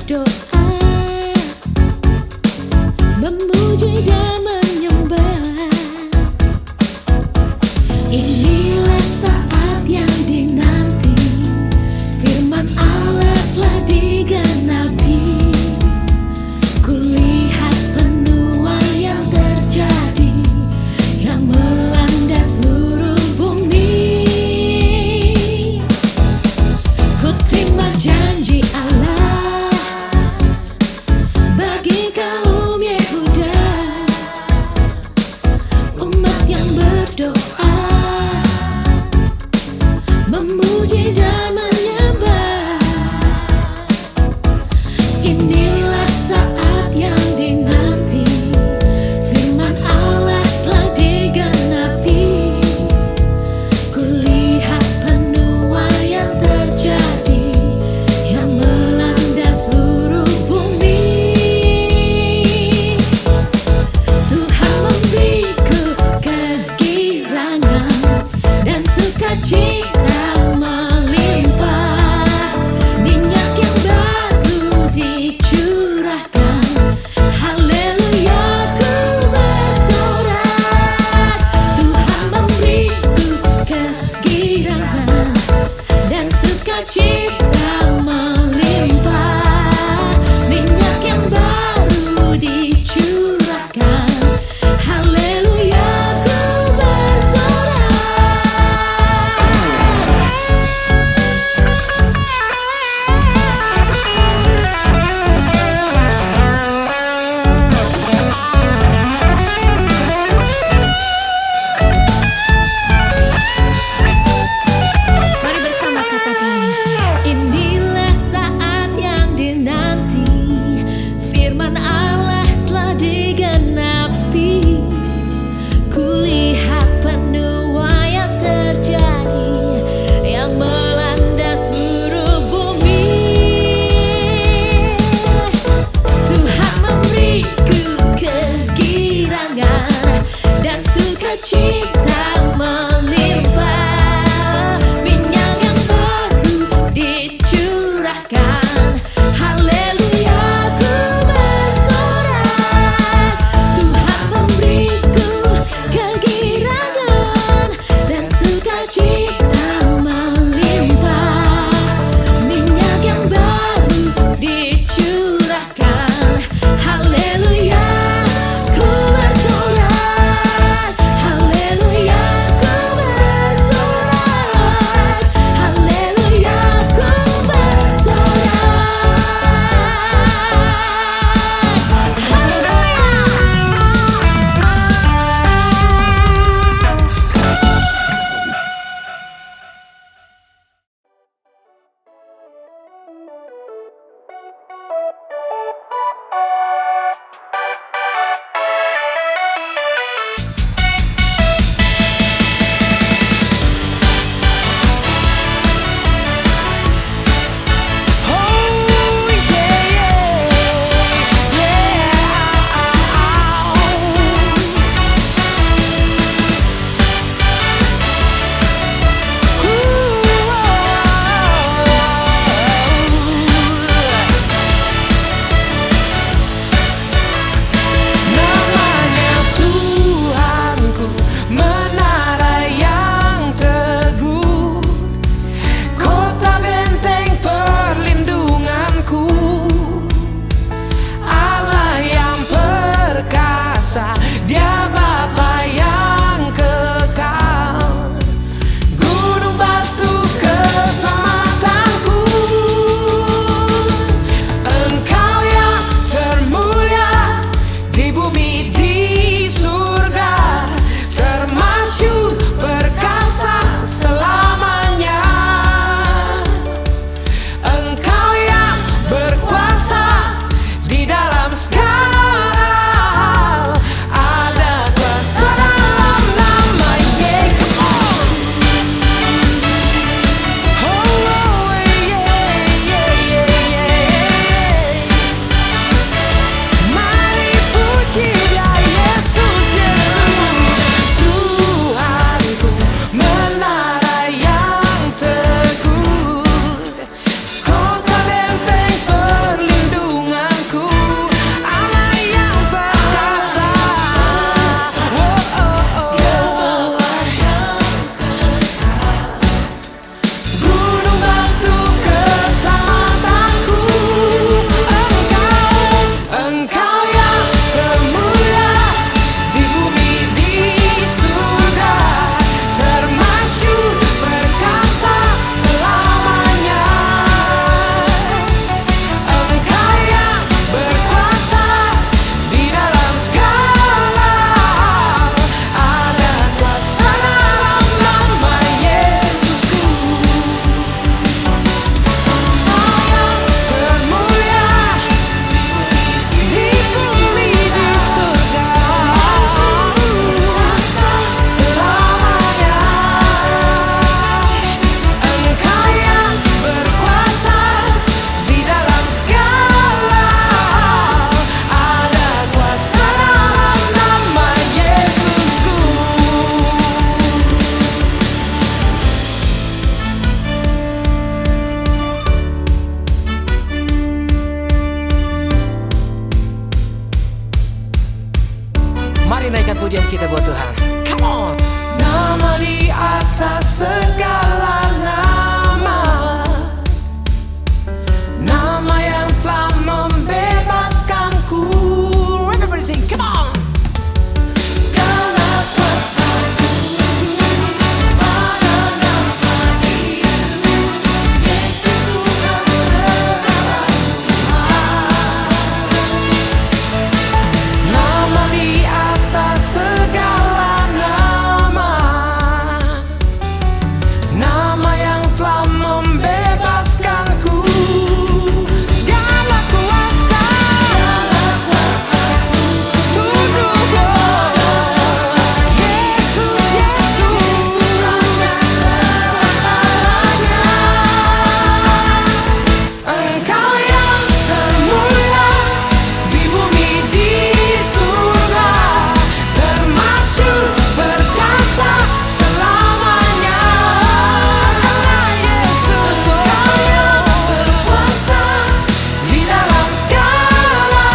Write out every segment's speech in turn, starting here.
berdoa, memuji dan menyembah. Inilah saat yang dinanti, firman Allah telah digenapi. Kulihat penuai yang terjadi, yang melanda seluruh bumi. Ku terima janji Allah bagi kaum Yehuda, umat yang berdoa, memuji dan menyembah. Inilah saat yang dinanti, firman Allah telah digenapi. Kulihat penuai yang terjadi, yang melanda seluruh bumi. Tuhan memberiku kegirangan dan sukacita melimpah. Minyak yang baru dicuci kemudian kita buat Tuhan. Come on. Nama di atas segala nama, nama yang telah membebaskanku. Everybody sing, come on. Segala kuasaku pada nama itu, Yesus Tuhan segala Tuhan. Nama di atas segala nama, nama yang telah membebaskanku. Segala kuasa tunduk pada Yesus, Yesus segalanya. Engkau yang termulia di bumi di surga, termasyur berkuasa selamanya. Karena Yesus Engkau yang berkuasa di dalam segala,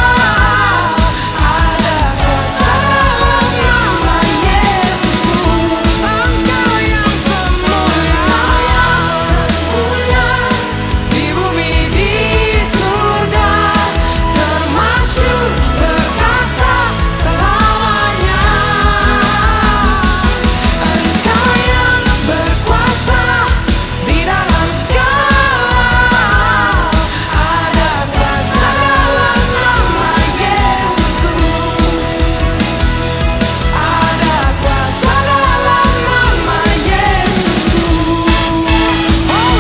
ada kuasa dalam nama Yesusku. Engkau yang termulia di bumi di surga, termasyur berkuasa selamanya. Engkau yang berkuasa di dalam segala, ada kuasa dalam nama Yesusku. Ada kuasa dalam nama Yesusku. Oh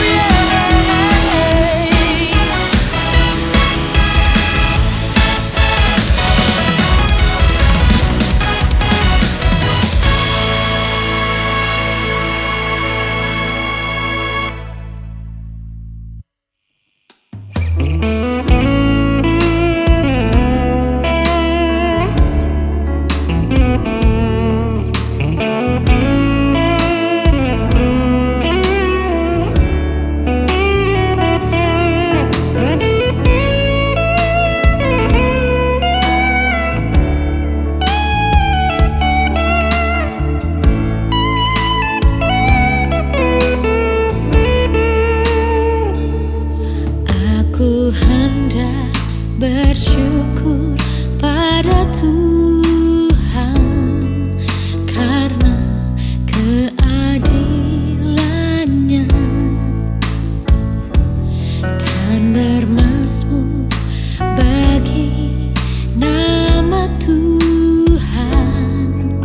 Aku hendak bersyukur pada Tuhan karena keadilannya, dan bermazmur bagi nama Tuhan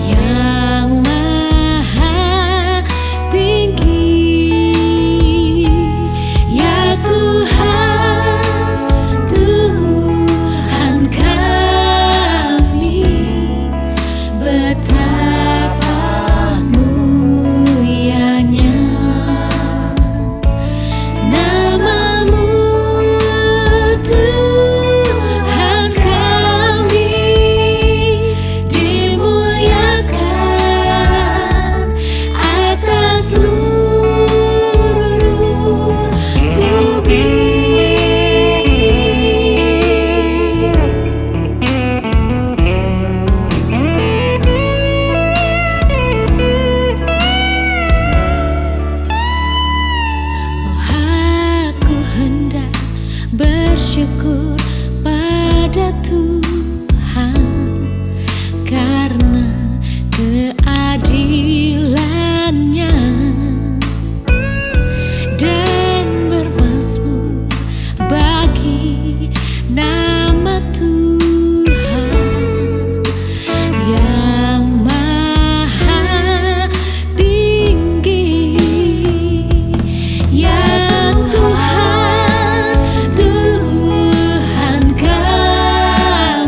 yang maha tinggi. Ya Tuhan, Tuhan kami, betapa mulianya namamu. Tuhan kami, dimuliakan atas seluruh bumi. Aku hendak bersyukur pada Tuhan karena keadilannya, dan bermazmur bagi nama Tuhan yang maha tinggi. Ya Tuhan, Tuhan kami,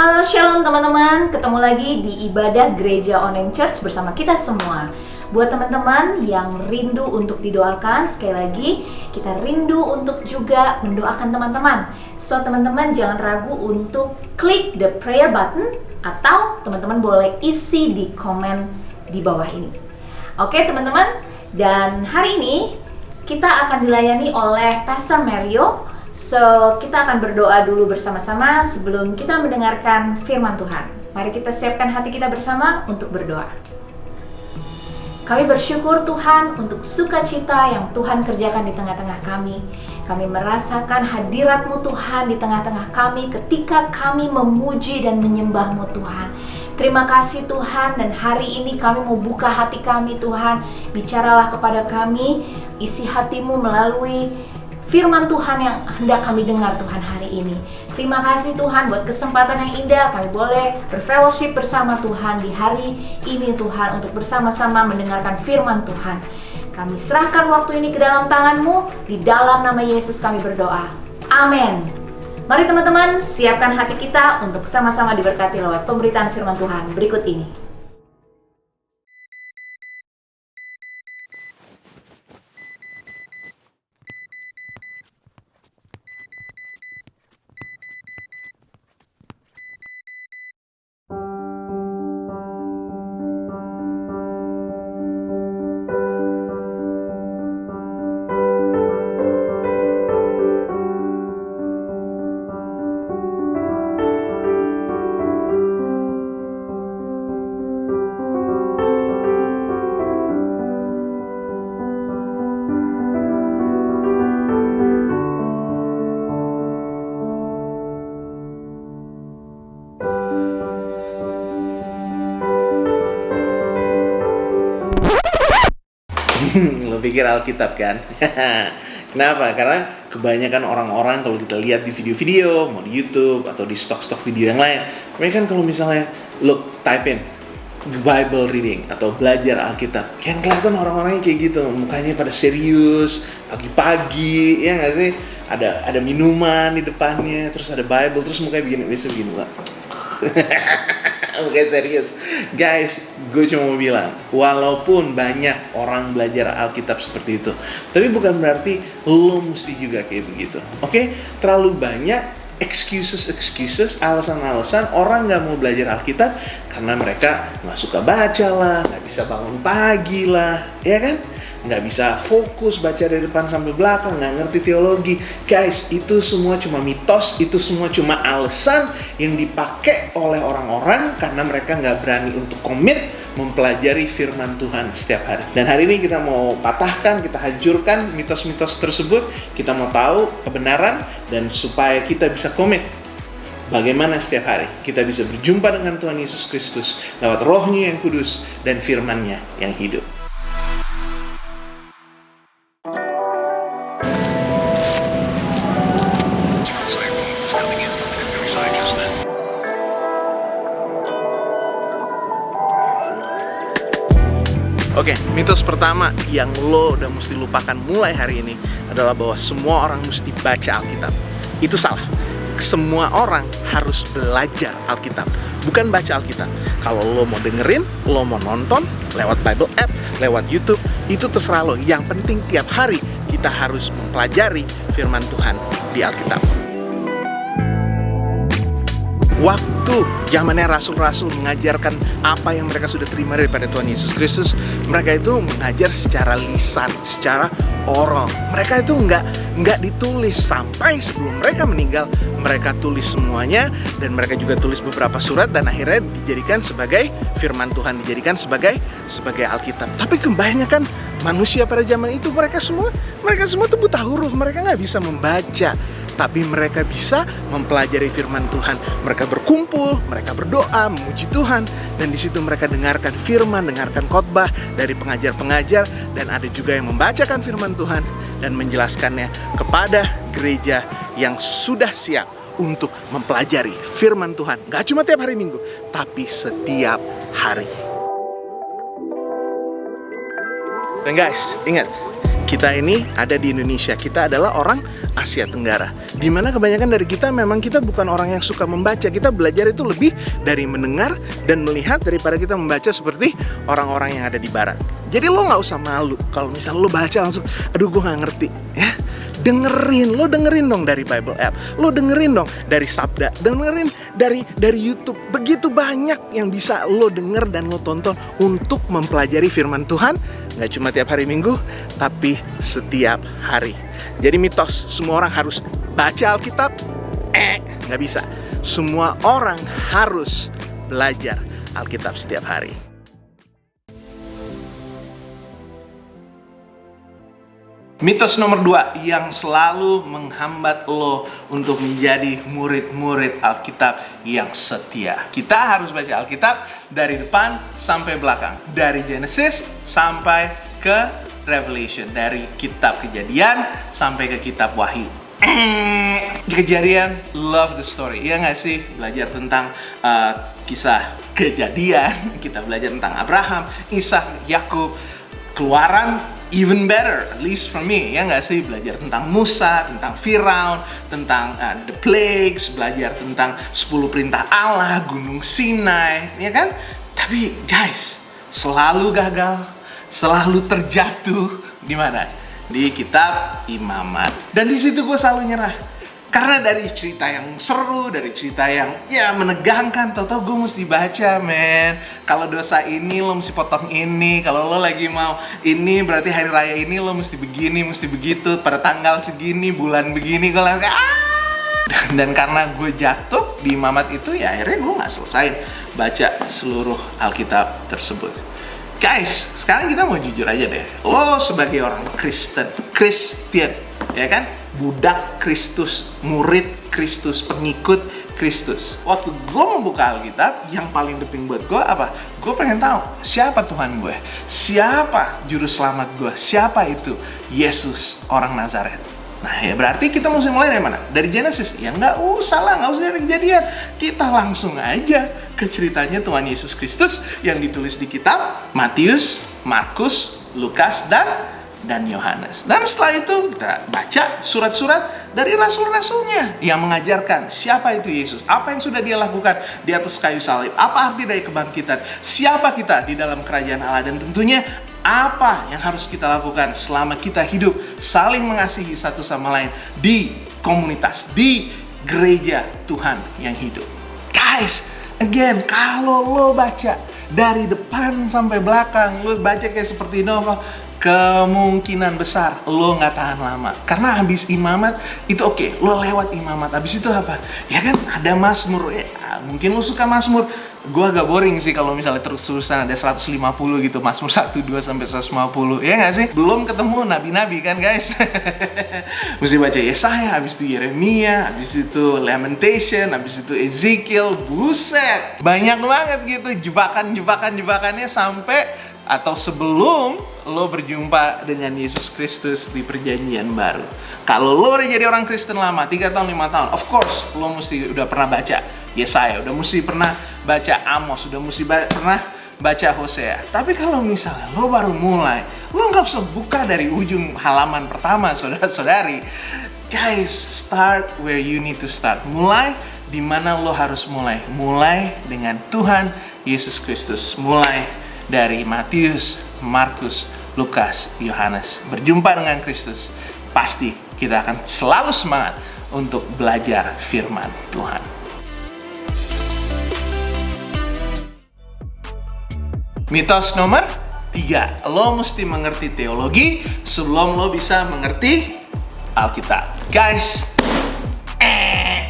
Halo Shalom teman-teman, ketemu lagi di ibadah Gereja Online Church bersama kita semua. Buat teman-teman yang rindu untuk didoakan, sekali lagi kita rindu untuk juga mendoakan teman-teman. So teman-teman jangan ragu untuk klik the prayer button atau teman-teman boleh isi di komen di bawah ini. Oke teman-teman, dan hari ini kita akan dilayani oleh Pastor Mario. So, kita akan berdoa dulu bersama-sama sebelum kita mendengarkan firman Tuhan. Mari kita siapkan hati kita bersama untuk berdoa. Kami bersyukur Tuhan untuk sukacita yang Tuhan kerjakan di tengah-tengah kami. Kami merasakan hadirat-Mu Tuhan di tengah-tengah kami ketika kami memuji dan menyembah-Mu Tuhan. Terima kasih Tuhan, dan hari ini kami mau buka hati kami Tuhan. Bicaralah kepada kami, isi hati-Mu melalui firman Tuhan yang hendak kami dengar Tuhan hari ini. Terima kasih Tuhan buat kesempatan yang indah kami boleh berfellowship bersama Tuhan di hari ini Tuhan, untuk bersama-sama mendengarkan firman Tuhan. Kami serahkan waktu ini ke dalam tangan-Mu, di dalam nama Yesus kami berdoa. Amin. Mari teman-teman siapkan hati kita untuk sama-sama diberkati lewat pemberitaan firman Tuhan berikut ini. Lo pikir Alkitab kan? Kenapa? Karena kebanyakan orang-orang kalau kita lihat di video-video, mau di YouTube atau di stok-stok video yang lain, mereka kan kalau misalnya lo type in Bible reading atau belajar Alkitab, yang kelihatan orang-orangnya kayak gitu, mukanya pada serius, pagi-pagi, ya nggak sih? Ada minuman di depannya, terus ada Bible, terus mukanya begini, biasa begini lah. Bukan serius. Guys, gue cuma mau bilang, walaupun banyak orang belajar Alkitab seperti itu, tapi bukan berarti lo mesti juga kayak begitu. Oke? Terlalu banyak excuses, alasan-alasan orang gak mau belajar Alkitab karena mereka gak suka baca lah, gak bisa bangun pagi lah, ya kan? Nggak bisa fokus baca dari depan sampai belakang, nggak ngerti teologi. Guys, itu semua cuma mitos, itu semua cuma alasan yang dipakai oleh orang-orang karena mereka nggak berani untuk komit mempelajari firman Tuhan setiap hari. Dan hari ini kita mau patahkan, kita hancurkan mitos-mitos tersebut. Kita mau tahu kebenaran, dan supaya kita bisa komit bagaimana setiap hari kita bisa berjumpa dengan Tuhan Yesus Kristus lewat Roh-Nya yang kudus dan firman-Nya yang hidup. Oke, mitos pertama yang lo udah mesti lupakan mulai hari ini adalah bahwa semua orang mesti baca Alkitab. Itu salah. Semua orang harus belajar Alkitab, bukan baca Alkitab. Kalau lo mau dengerin, lo mau nonton lewat Bible app, lewat YouTube, itu terserah lo. Yang penting tiap hari kita harus mempelajari firman Tuhan di Alkitab. Waktu zamannya rasul-rasul mengajarkan apa yang mereka sudah terima daripada Tuhan Yesus Kristus, mereka itu mengajar secara lisan, secara oral. Mereka itu nggak ditulis. Sampai sebelum mereka meninggal, mereka tulis semuanya, dan mereka juga tulis beberapa surat, dan akhirnya dijadikan sebagai firman Tuhan, dijadikan sebagai Alkitab. Tapi kebanyakan manusia pada zaman itu, mereka semua tuh buta huruf, mereka nggak bisa membaca. Tapi mereka bisa mempelajari firman Tuhan. Mereka berkumpul, mereka berdoa, memuji Tuhan, dan di situ mereka dengarkan firman, dengarkan khotbah dari pengajar-pengajar, dan ada juga yang membacakan firman Tuhan dan menjelaskannya kepada gereja yang sudah siap untuk mempelajari firman Tuhan. Gak cuma tiap hari Minggu, tapi setiap hari. Dan guys, ingat, Kita ini ada di Indonesia, kita adalah orang Asia Tenggara. Dimana kebanyakan dari kita memang kita bukan orang yang suka membaca. Kita belajar itu lebih dari mendengar dan melihat daripada kita membaca seperti orang-orang yang ada di barat. Jadi lo nggak usah malu kalau misalnya lo baca langsung, aduh gue nggak ngerti, ya. Lo dengerin dong dari Bible app, lo dengerin dong dari Sabda, dengerin dari YouTube. Begitu banyak yang bisa lo denger dan lo tonton untuk mempelajari firman Tuhan. Nggak cuma tiap hari Minggu, tapi setiap hari. Jadi mitos, semua orang harus baca Alkitab? Nggak bisa. Semua orang harus belajar Alkitab setiap hari. Mitos nomor 2 yang selalu menghambat lo untuk menjadi murid-murid Alkitab yang setia. Kita harus baca Alkitab dari depan sampai belakang. Dari Genesis sampai ke Revelation. Dari kitab Kejadian sampai ke kitab Wahyu. Kejadian, love the story. Iya nggak sih? Belajar tentang kisah Kejadian. Kita belajar tentang Abraham, Ishak, Yakub. Keluaran, even better, at least for me, ya nggak sih? Belajar tentang Musa, tentang Firaun, tentang the plagues, belajar tentang 10 perintah Allah, Gunung Sinai, ya kan? Tapi guys, selalu gagal, selalu terjatuh di mana? Di kitab Imamat. Dan di situ gue selalu nyerah. Karena dari cerita yang seru, dari cerita yang ya menegangkan, tau-tau gue mesti baca, men. Kalau dosa ini lo mesti potong ini, kalau lo lagi mau ini berarti hari raya ini lo mesti begini, mesti begitu, pada tanggal segini, bulan begini, gue langsung Dan karena gue jatuh di Imamat itu, ya akhirnya gue gak selesain baca seluruh Alkitab tersebut. Guys, sekarang kita mau jujur aja deh. Lo sebagai orang Kristen, ya kan? Budak Kristus, murid Kristus, pengikut Kristus. Waktu gue membuka Alkitab, yang paling penting buat gue apa? Gue pengen tahu siapa Tuhan gue, siapa juru selamat gue, siapa itu Yesus orang Nazaret. Nah ya berarti kita mesti mulai dari mana? Dari Genesis? Ya nggak usah dari Kejadian. Kita langsung aja ke ceritanya Tuhan Yesus Kristus yang ditulis di kitab Matius, Markus, Lukas, dan Yohanes. Dan setelah itu kita baca surat-surat dari rasul-rasulnya yang mengajarkan siapa itu Yesus, apa yang sudah dia lakukan di atas kayu salib, apa arti dari kebangkitan, siapa kita di dalam kerajaan Allah, dan tentunya apa yang harus kita lakukan selama kita hidup saling mengasihi satu sama lain di komunitas, di gereja Tuhan yang hidup. Guys, again, kalau lo baca dari depan sampai belakang, lo baca kayak seperti novel, kemungkinan besar lo nggak tahan lama. Karena habis Imamat itu oke, lo lewat Imamat, habis itu apa? Ya kan ada Mazmur, ya mungkin lo suka Mazmur. Gue agak boring sih kalau misalnya terus-terusan ada 150 gitu, Mazmur 1, 2 sampai 150, ya nggak sih? Belum ketemu nabi-nabi kan guys. Mesti baca Yesaya, habis itu Yeremia, habis itu Lamentation, habis itu Ezekiel, buset, banyak banget gitu jebakannya sampai atau sebelum lo berjumpa dengan Yesus Kristus di perjanjian baru. Kalau lo udah jadi orang Kristen lama, 3 tahun, 5 tahun, of course lo mesti udah pernah baca Yesaya, udah mesti pernah baca Amos, udah mesti pernah baca Hosea. Tapi kalau misalnya lo baru mulai, lo nggak usah buka dari ujung halaman pertama, saudara-saudari. Guys, start where you need to start. Mulai di mana lo harus mulai. Mulai dengan Tuhan Yesus Kristus. Mulai dari Matius, Markus, Lukas, Yohanes. Berjumpa dengan Kristus, pasti kita akan selalu semangat untuk belajar firman Tuhan. Mitos nomor 3, lo mesti mengerti teologi sebelum lo bisa mengerti Alkitab. Guys,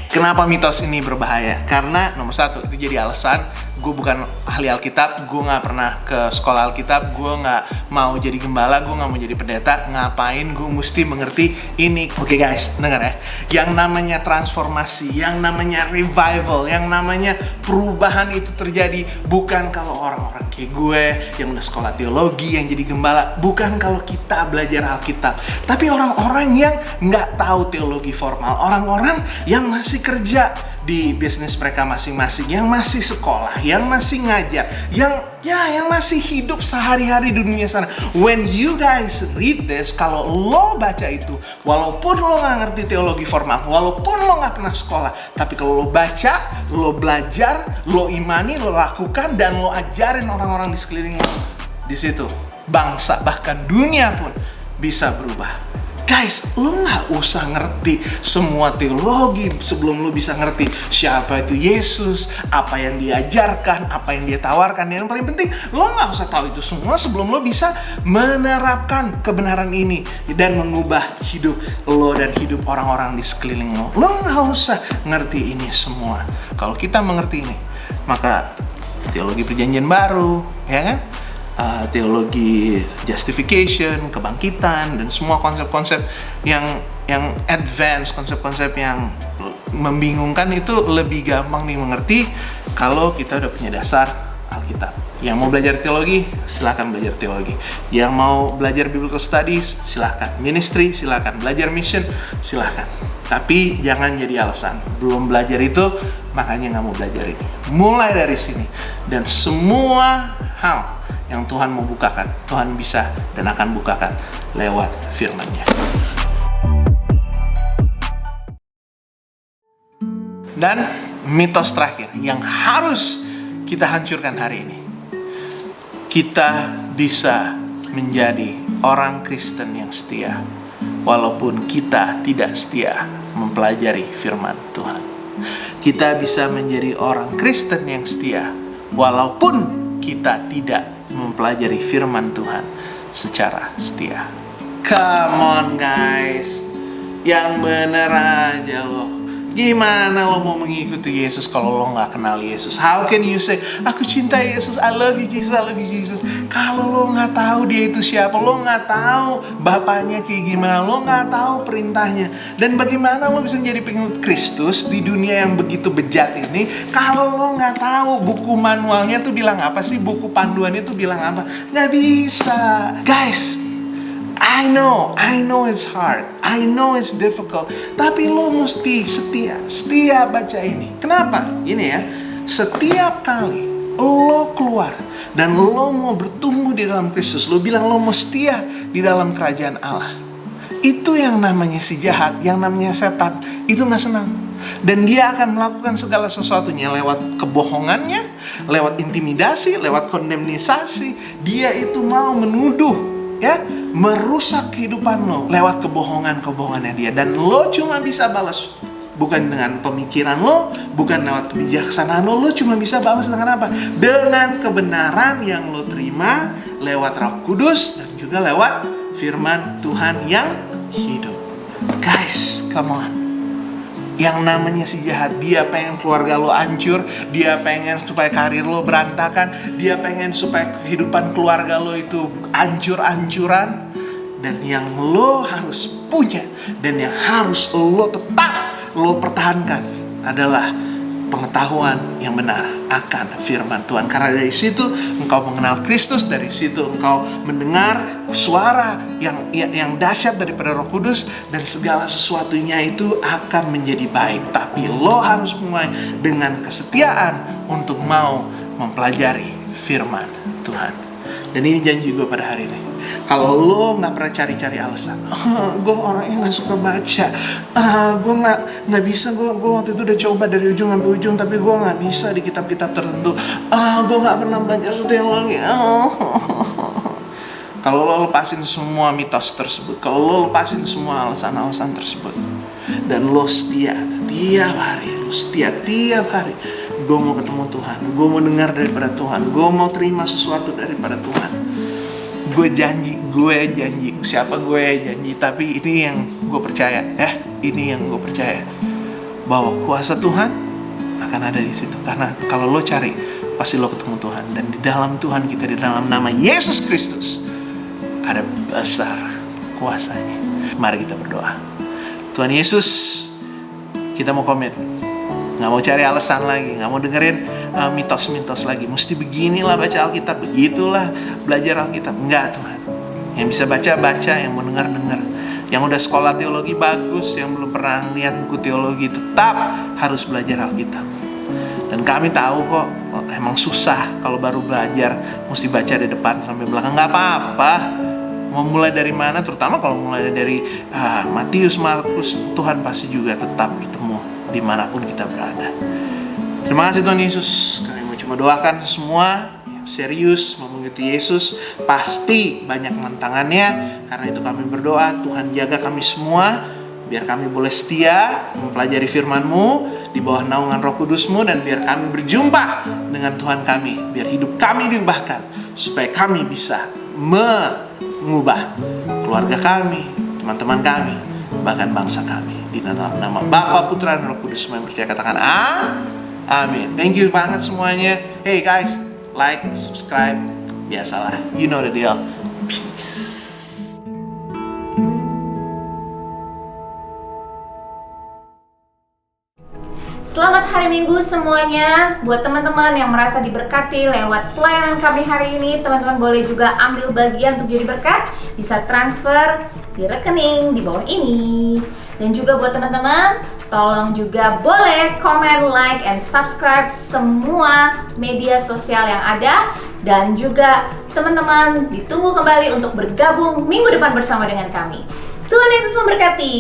kenapa mitos ini berbahaya? Karena nomor 1, itu jadi alasan gue bukan ahli Alkitab, gue gak pernah ke sekolah Alkitab, gue gak mau jadi gembala, gue gak mau jadi pendeta. Ngapain gue mesti mengerti ini? Oke guys, dengar ya, yang namanya transformasi, yang namanya revival, yang namanya perubahan itu terjadi bukan kalau orang-orang kayak gue yang udah sekolah teologi, yang jadi gembala, bukan kalau kita belajar Alkitab, tapi orang-orang yang gak tahu teologi formal, orang-orang yang masih kerja di bisnis mereka masing-masing, yang masih sekolah, yang masih ngajar, yang masih hidup sehari-hari di dunia sana. When you guys read this, kalau lo baca itu, walaupun lo nggak ngerti teologi formal, walaupun lo nggak pernah sekolah, tapi kalau lo baca, lo belajar, lo imani, lo lakukan, dan lo ajarin orang-orang di sekeliling lo, di situ bangsa bahkan dunia pun bisa berubah. Guys, lo nggak usah ngerti semua teologi sebelum lo bisa ngerti siapa itu Yesus, apa yang diajarkan, apa yang dia tawarkan. Yang paling penting, lo nggak usah tahu itu semua sebelum lo bisa menerapkan kebenaran ini dan mengubah hidup lo dan hidup orang-orang di sekeliling lo. Lo nggak usah ngerti ini semua. Kalau kita mengerti ini, maka teologi perjanjian baru, ya kan? Teologi justification, kebangkitan, dan semua konsep-konsep yang advance, konsep-konsep yang membingungkan itu lebih gampang dimengerti kalau kita udah punya dasar Alkitab. Yang mau belajar teologi, silakan belajar teologi. Yang mau belajar biblical studies, silakan. Ministry, silakan. Belajar mission, silakan. Tapi jangan jadi alasan. Belum belajar itu, makanya nggak mau belajar ini. Mulai dari sini. Dan semua hal yang Tuhan mau bukakan, Tuhan bisa dan akan bukakan lewat firman-Nya. Dan mitos terakhir yang harus kita hancurkan hari ini. Kita bisa menjadi orang Kristen yang setia walaupun kita tidak setia mempelajari firman Tuhan. Kita bisa menjadi orang Kristen yang setia walaupun kita tidak mempelajari firman Tuhan secara setia. Come on guys, yang bener aja lo. Gimana lo mau mengikuti Yesus kalau lo gak kenal Yesus? How can you say, aku cinta Yesus, I love you Jesus, I love you Jesus, kalau lo gak tahu dia itu siapa, lo gak tahu Bapaknya kayak gimana, lo gak tahu perintahnya. Dan bagaimana lo bisa menjadi pengikut Kristus di dunia yang begitu bejat ini kalau lo gak tahu buku manualnya tuh bilang apa sih, buku panduannya tuh bilang apa? Gak bisa. Guys, I know it's hard, I know it's difficult, tapi lo mesti setia baca ini. Kenapa? Ini ya, setiap kali lo keluar dan lo mau bertumbuh di dalam Kristus, lo bilang lo mau setia di dalam kerajaan Allah, itu yang namanya si jahat, yang namanya setan, itu gak senang. Dan dia akan melakukan segala sesuatunya lewat kebohongannya, lewat intimidasi, lewat kondemnisasi. Dia itu mau menuduh, ya, merusak kehidupan lo lewat kebohongannya dia. Dan lo cuma bisa balas bukan dengan pemikiran lo, bukan lewat kebijaksanaan lo cuma bisa balas dengan apa? Dengan kebenaran yang lo terima lewat Roh Kudus dan juga lewat firman Tuhan yang hidup. Guys, come on. Yang namanya si jahat, dia pengen keluarga lo hancur, dia pengen supaya karir lo berantakan, dia pengen supaya kehidupan keluarga lo itu hancur-hancuran. Dan yang lo harus punya dan yang harus lo tetap lo pertahankan adalah pengetahuan yang benar akan firman Tuhan. Karena dari situ engkau mengenal Kristus, dari situ engkau mendengar suara yang dahsyat daripada Roh Kudus, dan segala sesuatunya itu akan menjadi baik. Tapi lo harus mulai dengan kesetiaan untuk mau mempelajari firman Tuhan. Dan ini janji gue pada hari ini. Kalau lo nggak pernah cari-cari alasan, gue orangnya nggak suka baca, gue nggak bisa, gue waktu itu udah coba dari ujung sampai ujung, tapi gue nggak bisa di kitab-kitab tertentu, gue nggak pernah belajar teologi. Kalau lo lepasin semua mitos tersebut, kalau lo lepasin semua alasan-alasan tersebut, dan lo setia tiap hari, gue mau ketemu Tuhan, gue mau dengar daripada Tuhan, gue mau terima sesuatu daripada Tuhan. Gue janji, siapa gue janji, tapi ini yang gue percaya, ini yang gue percaya, bahwa kuasa Tuhan akan ada di situ. Karena kalau lo cari, pasti lo ketemu Tuhan. Dan di dalam Tuhan kita, di dalam nama Yesus Kristus, ada besar kuasanya. Mari kita berdoa. Tuhan Yesus, kita mau komit, nggak mau cari alasan lagi, nggak mau dengerin mitos-mitos lagi. Mesti beginilah baca Alkitab, begitulah belajar Alkitab. Enggak Tuhan. Yang bisa baca, yang mau dengar. Yang udah sekolah teologi bagus, yang belum pernah lihat buku teologi tetap harus belajar Alkitab. Dan kami tahu kok emang susah kalau baru belajar mesti baca dari depan sampai belakang. Nggak apa-apa. Mau mulai dari mana, terutama kalau mulai dari Matius, Markus, Tuhan pasti juga tetap bertemu dimanapun kita berada. Terima kasih Tuhan Yesus. Kami mau cuma doakan semua yang serius mau mengikuti Yesus, pasti banyak tantangannya. Karena itu kami berdoa, Tuhan jaga kami semua, biar kami boleh setia mempelajari firman-Mu di bawah naungan Roh Kudus-Mu, dan biar kami berjumpa dengan Tuhan kami, biar hidup kami diubahkan, supaya kami bisa mengubah keluarga kami, teman-teman kami, bahkan bangsa kami. Di dalam nama Bapa, Putra, dan Roh Kudus, semua yang percaya katakan amin. Thank you banget semuanya. Hey guys, like, subscribe, biasalah, you know the deal. Peace. Selamat hari Minggu semuanya. Buat teman-teman yang merasa diberkati lewat pelayanan kami hari ini, teman-teman boleh juga ambil bagian untuk jadi berkat. Bisa transfer di rekening di bawah ini. Dan juga buat teman-teman, tolong juga boleh comment, like, and subscribe semua media sosial yang ada. Dan juga teman-teman ditunggu kembali untuk bergabung minggu depan bersama dengan kami. Tuhan Yesus memberkati.